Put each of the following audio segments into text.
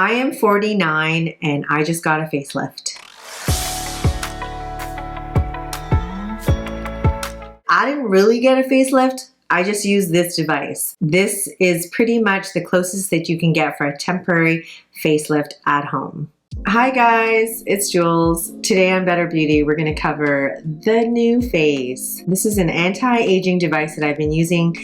I am 49 and I just got a facelift. I didn't really get a facelift. I just used this device. This is pretty much the closest that you can get for a temporary facelift at home. Hi guys, it's Jules. Today on Better Beauty, we're going to cover the NuFace. This is an anti-aging device that I've been using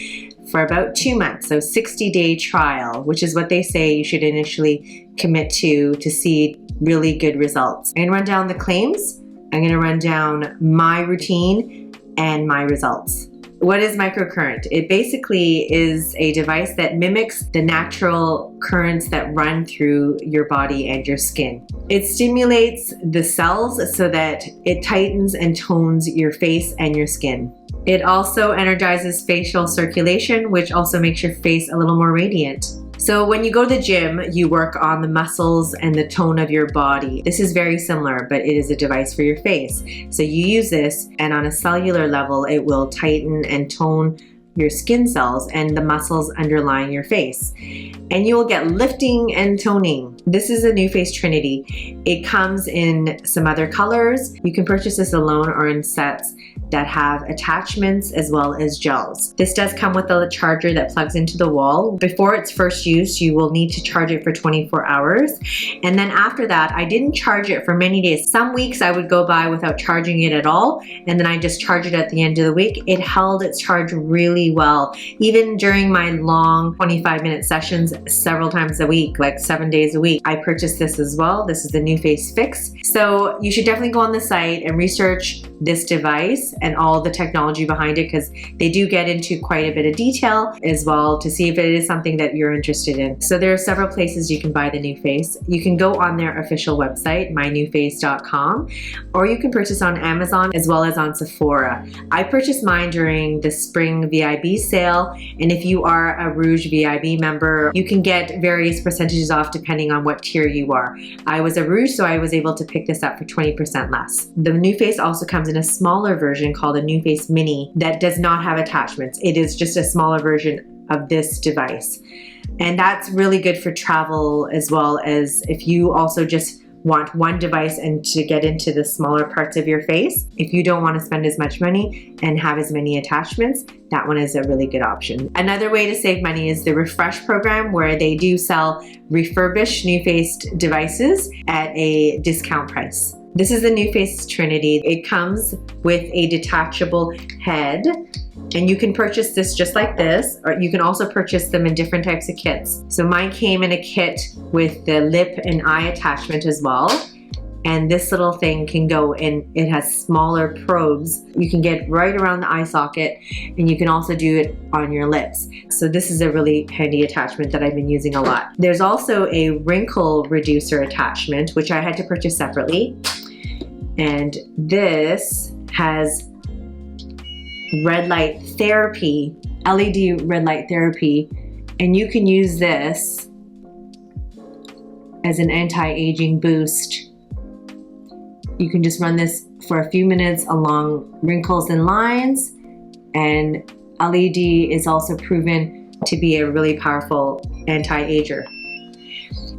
for about 2 months, so 60-day trial, which is what they say you should initially commit to see really good results. I'm going to run down the claims, I'm going to run down my routine and my results. What is microcurrent? It basically is a device that mimics the natural currents that run through your body and your skin. It stimulates the cells so that it tightens and tones your face and your skin. It also energizes facial circulation, which also makes your face a little more radiant. So when you go to the gym, you work on the muscles and the tone of your body. This is very similar, but it is a device for your face. So you use this, and on a cellular level, it will tighten and tone your skin cells and the muscles underlying your face. And you will get lifting and toning. This is a NuFace Trinity. It comes in some other colors. You can purchase this alone or in sets that have attachments as well as gels. This does come with a charger that plugs into the wall. Before its first use, you will need to charge it for 24 hours. And then after that, I didn't charge it for many days. Some weeks I would go by without charging it at all, and then I just charge it at the end of the week. It held its charge really well, even during my long 25-minute sessions several times a week, like 7 days a week. I purchased this as well. This is the NuFace Fix. So you should definitely go on the site and research this device and all the technology behind it, because they do get into quite a bit of detail as well to see if it is something that you're interested in. So there are several places you can buy the NuFace. You can go on their official website, mynuface.com, or you can purchase on Amazon as well as on Sephora. I purchased mine during the spring VIB sale, and if you are a Rouge VIB member, you can get various percentages off depending on what tier you are. I was a Rouge, so I was able to pick this up for 20% less. The NuFace also comes in a smaller version called a NuFace Mini that does not have attachments. It is just a smaller version of this device. And that's really good for travel, as well as if you also just want one device and to get into the smaller parts of your face. If you don't want to spend as much money and have as many attachments, that one is a really good option. Another way to save money is the Refresh program, where they do sell refurbished NuFace devices at a discount price. This is the NuFace Trinity. It comes with a detachable head, and you can purchase this just like this, or you can also purchase them in different types of kits. So mine came in a kit with the lip and eye attachment as well. And this little thing can go in, it has smaller probes. You can get right around the eye socket, and you can also do it on your lips. So this is a really handy attachment that I've been using a lot. There's also a wrinkle reducer attachment, which I had to purchase separately. And this has red light therapy, LED red light therapy, and you can use this as an anti-aging boost. You can just run this for a few minutes along wrinkles and lines, and LED is also proven to be a really powerful anti-ager.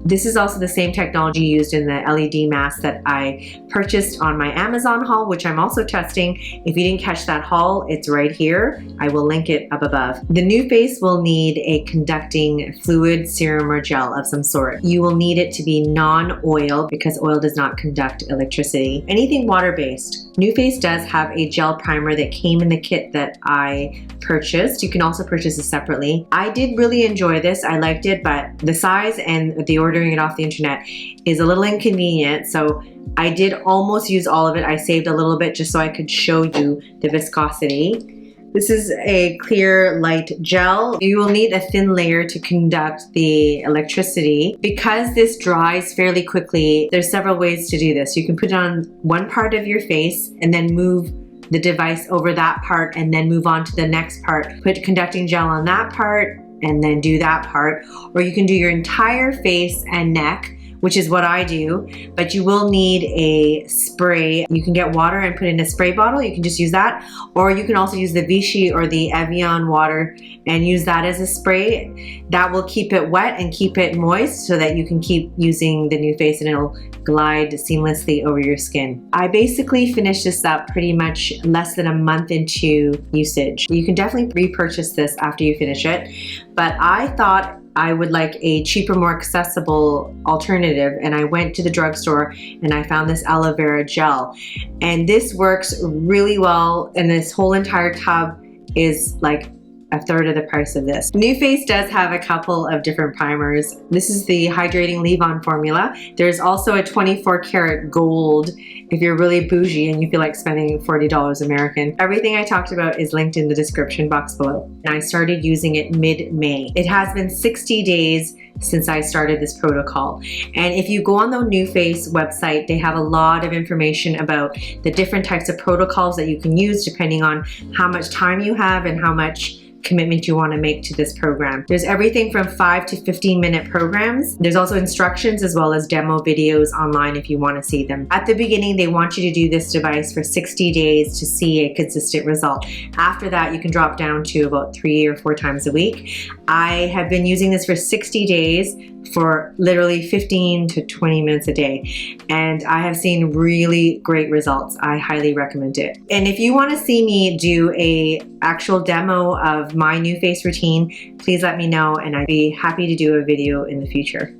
This is also the same technology used in the LED mask that I purchased on my Amazon haul, which I'm also testing. If you didn't catch that haul, it's right here. I will link it up above. The NuFace will need a conducting fluid, serum, or gel of some sort. You will need it to be non-oil, because oil does not conduct electricity. Anything water-based. NuFace does have a gel primer that came in the kit that I purchased. You can also purchase it separately. I did really enjoy this. I liked it, but the size and the ordering it off the internet is a little inconvenient. So I did almost use all of it. I saved a little bit just so I could show you the viscosity. This is a clear light gel. You will need a thin layer to conduct the electricity. Because this dries fairly quickly, there's several ways to do this. You can put it on one part of your face and then move the device over that part and then move on to the next part. Put conducting gel on that part and then do that part. Or you can do your entire face and neck which is what I do, but you will need a spray. You can get water and put in a spray bottle. You can just use that, or you can also use the Vichy or the Evian water and use that as a spray. That will keep it wet and keep it moist so that you can keep using the NuFace and it'll glide seamlessly over your skin. I basically finished this up pretty much less than a month into usage. You can definitely repurchase this after you finish it, but I thought I would like a cheaper, more accessible alternative, and I went to the drugstore and I found this aloe vera gel, and this works really well, and this whole entire tub is like a third of the price of this. NuFace does have a couple of different primers. This is the hydrating leave-on formula. There's also a 24 karat gold if you're really bougie and you feel like spending $40 American. Everything I talked about is linked in the description box below. And I started using it mid-May. It has been 60 days since I started this protocol. And if you go on the NuFace website, they have a lot of information about the different types of protocols that you can use depending on how much time you have and how much commitment you want to make to this program. There's everything from 5 to 15-minute programs. There's also instructions as well as demo videos online if you want to see them. At the beginning, they want you to do this device for 60 days to see a consistent result. After that, you can drop down to about 3 or 4 times a week. I have been using this for 60 days for literally 15 to 20 minutes a day, and I have seen really great results. I highly recommend it. And if you want to see me do a actual demo of my NuFace routine, please let me know and I'd be happy to do a video in the future.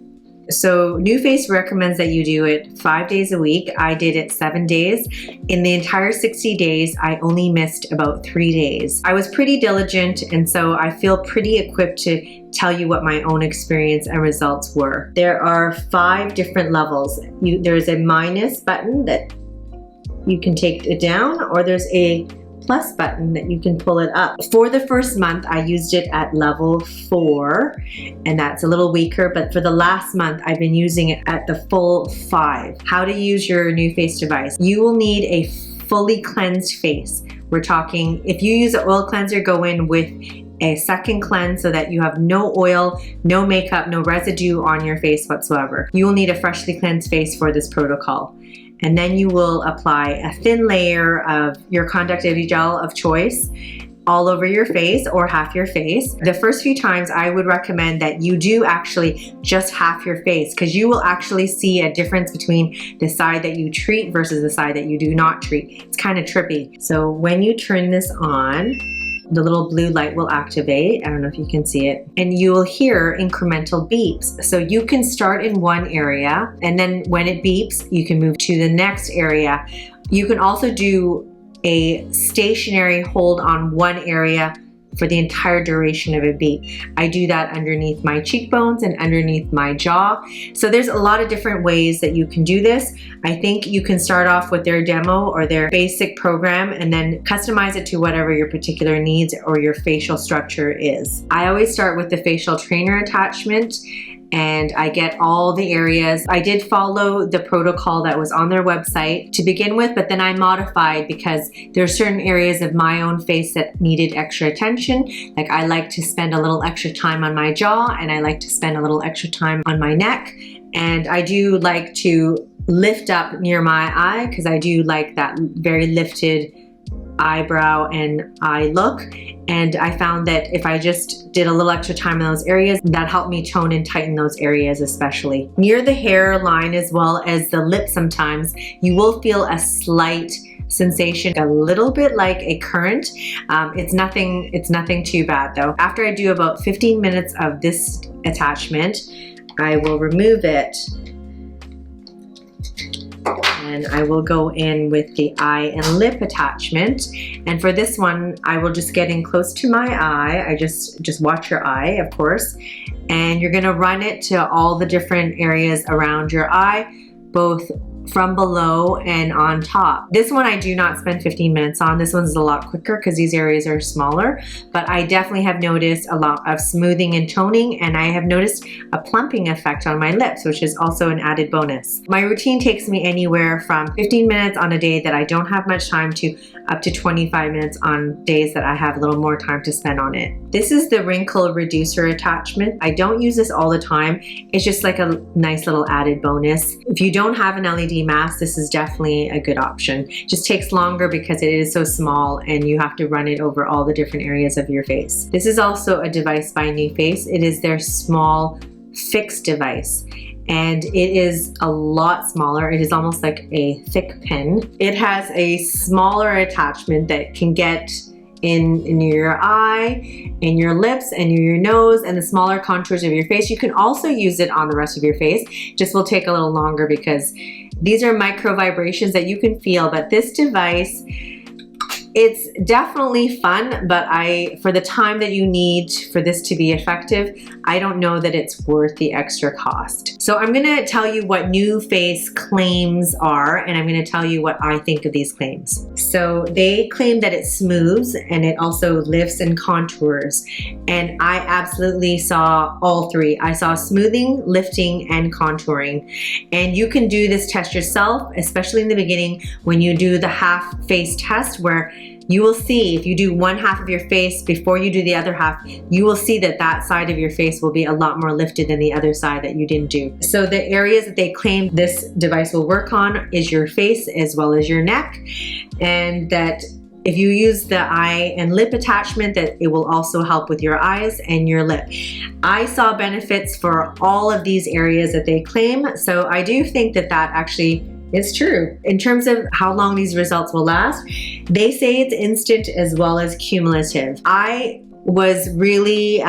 So NuFace recommends that you do it 5 days a week. I did it 7 days. In the entire 60 days, I only missed about 3 days. I was pretty diligent, and so I feel pretty equipped to tell you what my own experience and results were. There are 5 different levels. There's a minus button that you can take it down, or there's a plus button that you can pull it up. For the first month, I used it at level 4, and that's a little weaker, but for the last month, I've been using it at the full 5. How to use your NuFace device. You will need a fully cleansed face. We're talking, if you use an oil cleanser, go in with a second cleanse so that you have no oil, no makeup, no residue on your face whatsoever. You will need a freshly cleansed face for this protocol. And then you will apply a thin layer of your conductivity gel of choice all over your face or half your face. The first few times I would recommend that you do actually just half your face, because you will actually see a difference between the side that you treat versus the side that you do not treat. It's kind of trippy. So when you turn this on, the little blue light will activate. I don't know if you can see it. And you will hear incremental beeps. So you can start in one area, and then when it beeps, you can move to the next area. You can also do a stationary hold on one area for the entire duration of a beep. I do that underneath my cheekbones and underneath my jaw. So there's a lot of different ways that you can do this. I think you can start off with their demo or their basic program and then customize it to whatever your particular needs or your facial structure is. I always start with the facial trainer attachment, and I get all the areas. I did follow the protocol that was on their website to begin with, but then I modified because there are certain areas of my own face that needed extra attention. Like I like to spend a little extra time on my jaw, and I like to spend a little extra time on my neck. And I do like to lift up near my eye because I do like that very lifted eyebrow and eye look. And I found that if I just did a little extra time in those areas, that helped me tone and tighten those areas especially. Near the hairline as well as the lip sometimes, you will feel a slight sensation, a little bit like a current. It's nothing too bad though. After I do about 15 minutes of this attachment, I will remove it. And I will go in with the eye and lip attachment. And for this one, I will just get in close to my eye. I just watch your eye, of course. And you're gonna run it to all the different areas around your eye, both from below and on top. This one I do not spend 15 minutes on. This one's a lot quicker because these areas are smaller, but I definitely have noticed a lot of smoothing and toning, and I have noticed a plumping effect on my lips, which is also an added bonus. My routine takes me anywhere from 15 minutes on a day that I don't have much time to up to 25 minutes on days that I have a little more time to spend on it. This is the wrinkle reducer attachment. I don't use this all the time. It's just like a nice little added bonus. If you don't have an LED mask, this is definitely a good option. It just takes longer because it is so small and you have to run it over all the different areas of your face. This is also a device by NuFace. It is their small fixed device, and it is a lot smaller. It is almost like a thick pin. It has a smaller attachment that can get in your eye, in your lips, and your nose, and the smaller contours of your face. You can also use it on the rest of your face. Just will take a little longer because these are micro vibrations that you can feel, but this device, it's definitely fun, but for the time that you need for this to be effective, I don't know that it's worth the extra cost. So I'm gonna tell you what NuFace claims are, and I'm gonna tell you what I think of these claims. So they claim that it smooths and it also lifts and contours. And I absolutely saw all three. I saw smoothing, lifting, and contouring. And you can do this test yourself, especially in the beginning when you do the half face test, where you will see if you do one half of your face before you do the other half, you will see that that side of your face will be a lot more lifted than the other side that you didn't do. So the areas that they claim this device will work on is your face as well as your neck, and that if you use the eye and lip attachment, that it will also help with your eyes and your lip. I saw benefits for all of these areas that they claim, so I do think that that actually is true. In terms of how long these results will last, they say it's instant as well as cumulative. I was really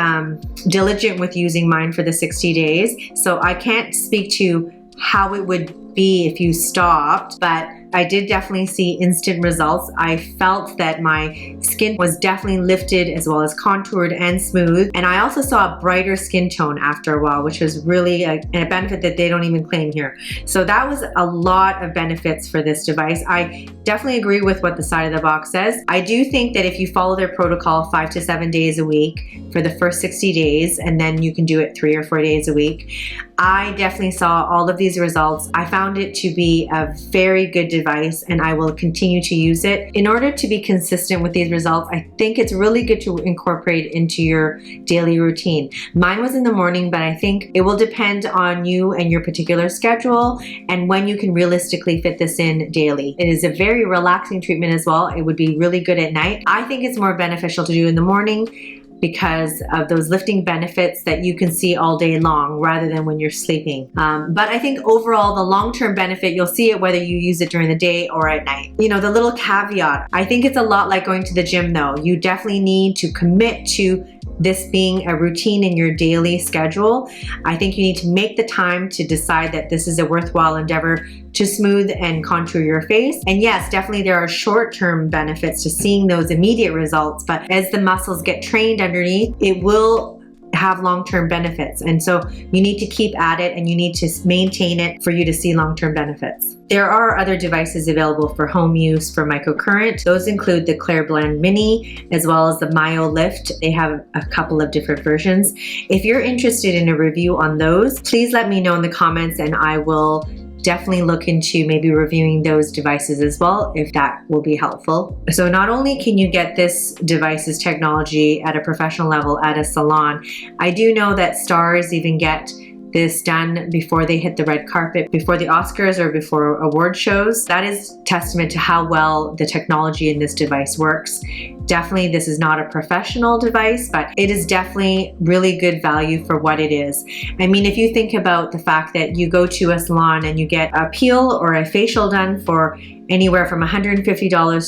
diligent with using mine for the 60 days, so I can't speak to how it would be if you stopped, but I did definitely see instant results. I felt that my skin was definitely lifted as well as contoured and smooth. And I also saw a brighter skin tone after a while, which was really a benefit that they don't even claim here. So that was a lot of benefits for this device. I definitely agree with what the side of the box says. I do think that if you follow their protocol 5 to 7 days a week for the first 60 days, and then you can do it 3 or 4 days a week, I definitely saw all of these results. I found it to be a very good device, and I will continue to use it. In order to be consistent with these results, I think it's really good to incorporate into your daily routine. Mine was in the morning, but I think it will depend on you and your particular schedule and when you can realistically fit this in daily. It is a very relaxing treatment as well. It would be really good at night. I think it's more beneficial to do in the morning because of those lifting benefits that you can see all day long rather than when you're sleeping. But I think overall, the long-term benefit, you'll see it whether you use it during the day or at night. You know, the little caveat, I think it's a lot like going to the gym though. You definitely need to commit to this being a routine in your daily schedule. I think you need to make the time to decide that this is a worthwhile endeavor to smooth and contour your face. And yes, definitely there are short-term benefits to seeing those immediate results, but as the muscles get trained underneath, it will have long-term benefits. And so you need to keep at it and you need to maintain it for you to see long-term benefits. There are other devices available for home use for microcurrent. Those include the Blend Mini as well as the Myo Lift. They have a couple of different versions. If you're interested in a review on those, please let me know in the comments and I will definitely look into maybe reviewing those devices as well, if that will be helpful. So not only can you get this device's technology at a professional level at a salon, I do know that stars even get this done before they hit the red carpet, before the Oscars or before award shows. That is testament to how well the technology in this device works. Definitely this is not a professional device, but it is definitely really good value for what it is. I mean, if you think about the fact that you go to a salon and you get a peel or a facial done for anywhere from $150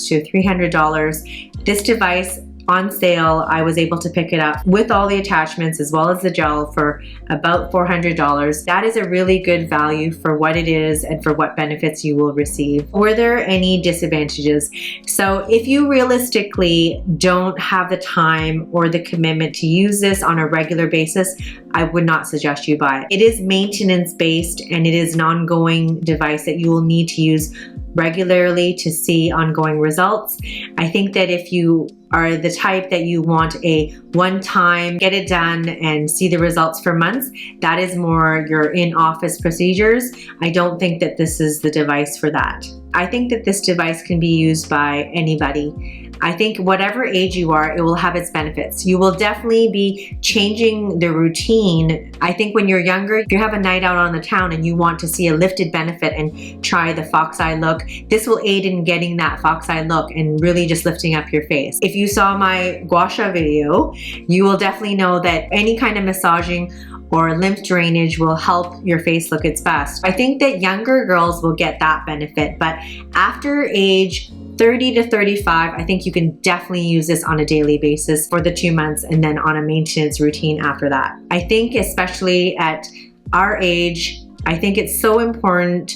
to $300, this device on sale. I was able to pick it up with all the attachments as well as the gel for about $400. That is a really good value for what it is and for what benefits you will receive. Were there any disadvantages? So if you realistically don't have the time or the commitment to use this on a regular basis, I would not suggest you buy it. It is maintenance based and it is an ongoing device that you will need to use regularly to see ongoing results. I think that if you are the type that you want a one-time, get it done and see the results for months, that is more your in-office procedures. I don't think that this is the device for that. I think that this device can be used by anybody. I think whatever age you are, it will have its benefits. You will definitely be changing the routine. I think when you're younger, if you have a night out on the town and you want to see a lifted benefit and try the fox eye look, this will aid in getting that fox eye look and really just lifting up your face. If you saw my gua sha video, you will definitely know that any kind of massaging or lymph drainage will help your face look its best. I think that younger girls will get that benefit, but after age 30 to 35, I think you can definitely use this on a daily basis for the 2 months and then on a maintenance routine after that. I think especially at our age, I think it's so important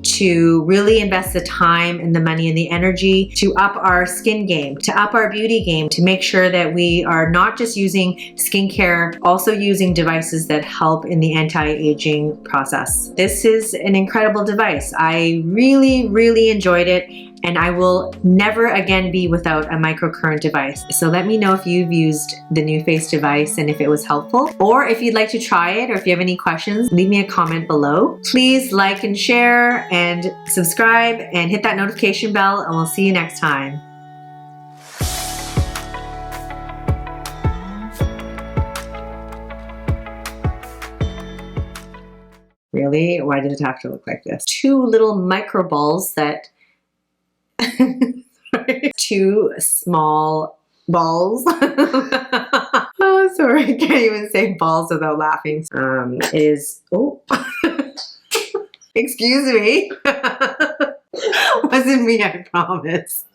to really invest the time and the money and the energy to up our skin game, to up our beauty game, to make sure that we are not just using skincare, also using devices that help in the anti-aging process. This is an incredible device. I really, really enjoyed it, and I will never again be without a microcurrent device. So let me know if you've used the NuFace device and if it was helpful, or if you'd like to try it, or if you have any questions, leave me a comment below. Please like and share and subscribe and hit that notification bell, and we'll see you next time. Really? Why did it have to look like this? 2 little micro balls that two small balls. Oh, sorry, I can't even say balls without laughing. Oh, excuse me. Wasn't me, I promise.